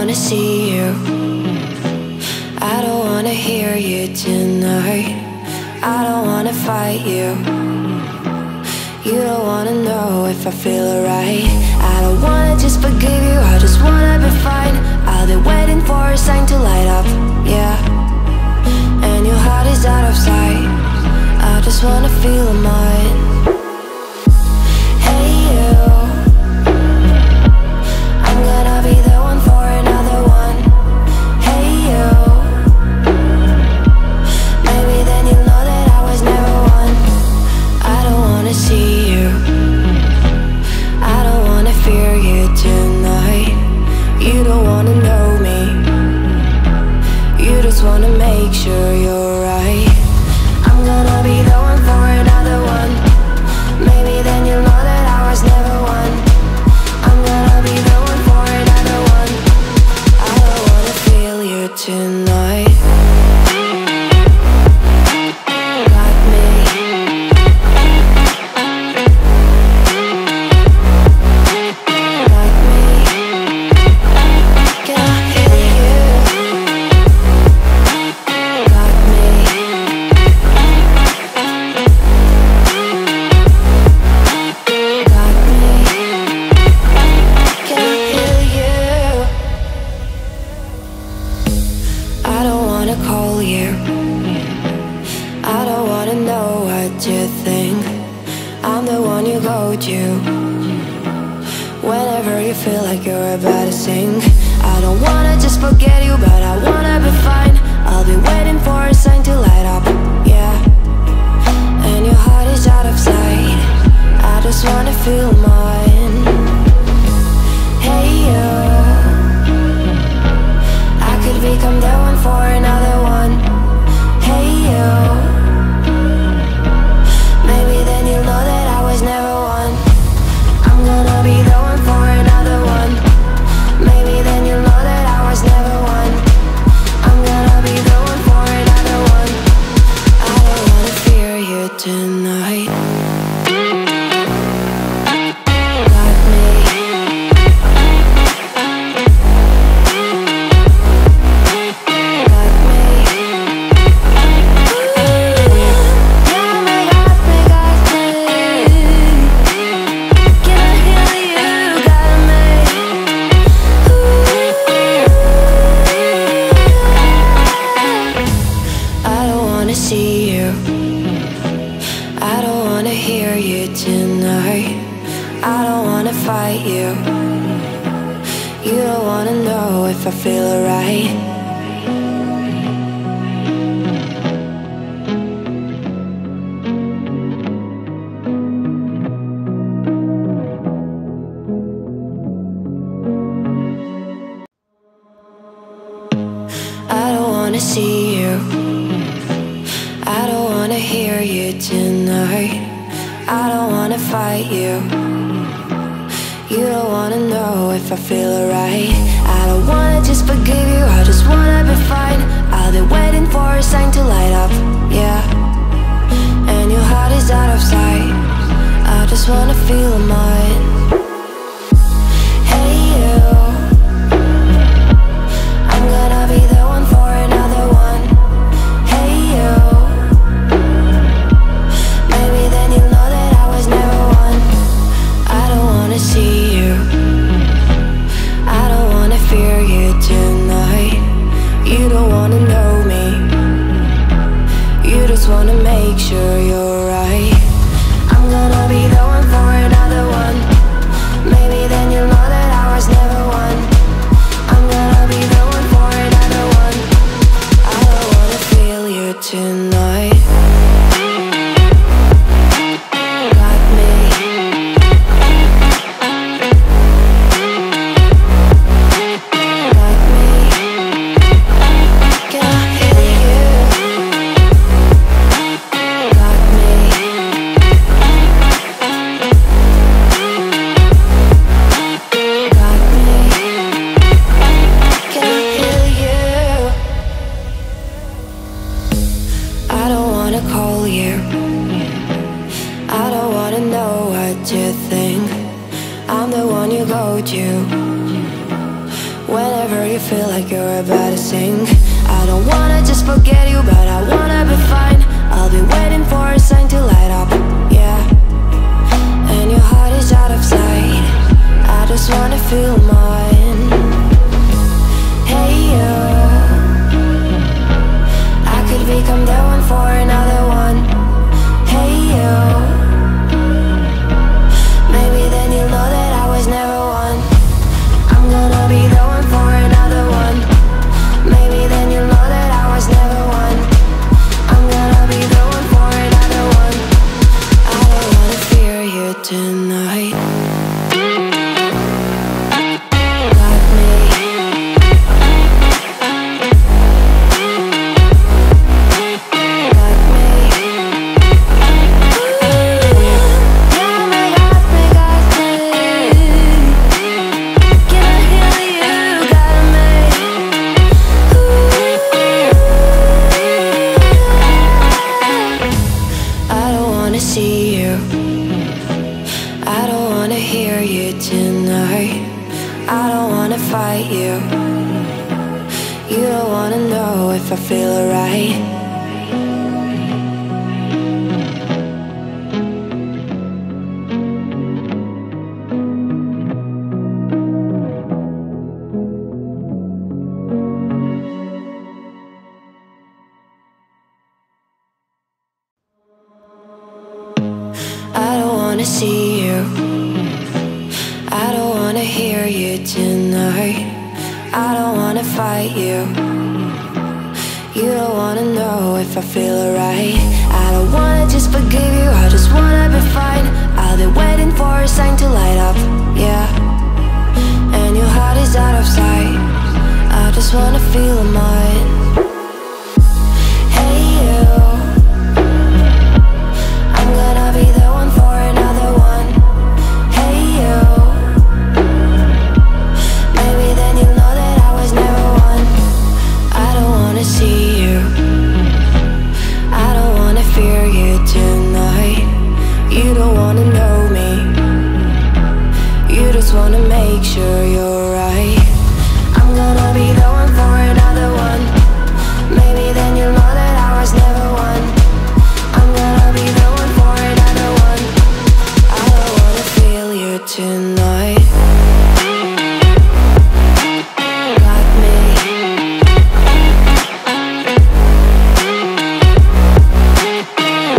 wanna see you. I don't wanna hear you tonight. I don't wanna fight you. You don't wanna know if I feel alright. I don't wanna just forgive you, I just wanna be fine. I'll be waiting for a sign to light up, yeah. And your heart is out of sight. I just wanna feel mine. Hey you, I'm gonna be the one for another one. Hey you, maybe then you'll know that I was never one. I don't wanna see you, I don't wanna fear you tonight. You don't wanna know me, you just wanna make sure you're right. I'm gonna be the one for another one. Maybe then you'll know that I was never one. I'm gonna be the one for another one. I don't wanna feel you tonight. Got me. Got me. Can I hear you? Got me. Got me. Can I hear you? I don't wanna call you. I don't wanna know what you think. I'm the one you go to whenever you feel like you're about to sink. I don't wanna just forget you, but I wanna be fine. I'll be waiting for a sign to light up, yeah. And your heart is out of sight. I just wanna feel mine. Hey you, I could become the one for another one. Hey you, maybe then you'll know that I was never one. I'm gonna be the one for another one. Maybe then you'll know that I was never one. I'm gonna be the one for another one. I don't wanna fear you tonight. Got me. Got me. Got me, got me, got me. Can I hear you? Got me. I don't wanna see you. I don't wanna hear you tonight. I don't wanna fight you. You don't wanna know if I feel alright. I don't wanna see you. I don't wanna hear you tonight. I don't wanna fight you. You don't wanna know if I feel alright. I don't wanna just forgive you, I just wanna be fine. I'll be waiting for a sign to light up, yeah. And your heart is out of sight. I just wanna feel mine. Hey you, I'm gonna be the one for another one. Hey you, maybe then you'll know that I was never one. I don't wanna see you, I don't wanna fear you tonight. You don't wanna know me, you just wanna make sure you're right. I'm gonna be the one for another one. Maybe then you'll know that I was never one. I'm gonna be the one for another one. I don't wanna feel you tonight. Got me. Got me. Can I hear you? Got me. Got me. Can I hear you? I don't wanna call you. I don't wanna know what you think. I'm the one you go to Whenever you feel like you're about to sink, I don't wanna just forget you, but I wanna be fine. I'll be waiting for a sign to light up, yeah. And your heart is out of sight, I just wanna feel mine. Hey you, I could become the one for another one. Hey you, maybe then you'll know that I was never one. I'm gonna be the one for another one. Maybe then you'll know that I was never one. I'm gonna be the one for another one. I don't wanna fear you tonight. Got me. Got me. Got me, got me, got me. Can I hear you? Got me. I don't wanna see you, I don't wanna hear you tonight. I don't wanna fight you, you don't wanna know if I feel alright. I don't wanna see you, I don't wanna hear you tonight. I don't wanna fight you, you don't wanna know if I feel alright. I don't wanna just forgive you, I just wanna be fine. I'll be waiting for a sign to light up, yeah. And your heart is out of sight, I just wanna feel mine. Hey you, I'm gonna be the one for another one. Hey you, maybe then you'll know that I was never one. I don't wanna see you, I don't wanna fear you tonight. You don't wanna know me, you just wanna make sure you're right. I'm gonna be the one for another one. Maybe then you'll know that I was never one. I'm gonna be the one for another one. I don't wanna feel you tonight. Got me.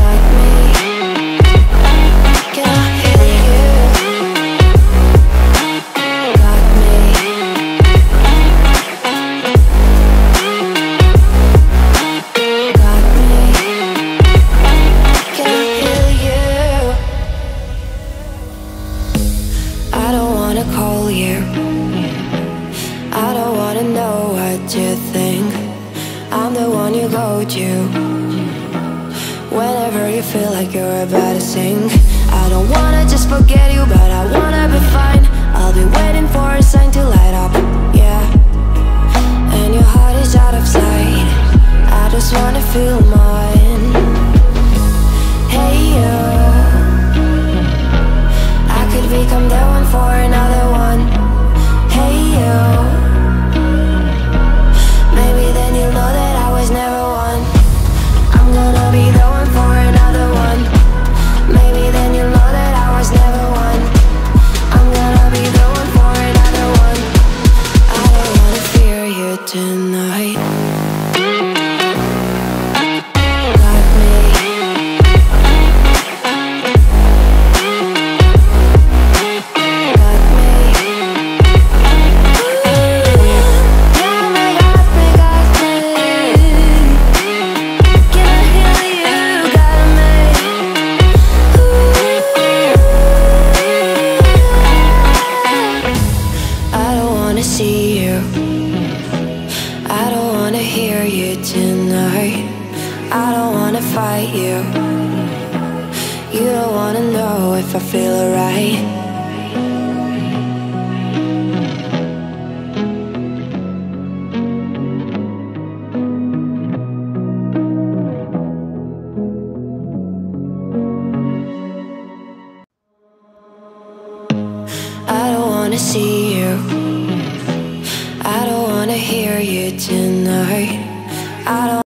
Got me. Can I hear you? Got me. Got me. Can I hear you? I don't wanna call you, I don't wanna know what you think. I'm the one you go to whenever you feel like you're about to sink. I don't wanna just forget you, but I wanna be fine. I'll be waiting for a sign to light up, yeah. And your heart is out of sight, I just wanna feel mine. Hey you, I could become the one for another one. Hey you, maybe then you'll know that I was never one. I'm gonna be the one for another one. Maybe then you'll know that I was never one. I'm gonna be the one for another one. I don't wanna fear you tonight. Got me. Got me. Got me, got me, got me. Can I hear you? Got me. I don't wanna see you, I don't wanna hear you tonight. I don't wanna fight you, you don't wanna know if I feel alright. I don't wanna see you, hear you tonight. I don't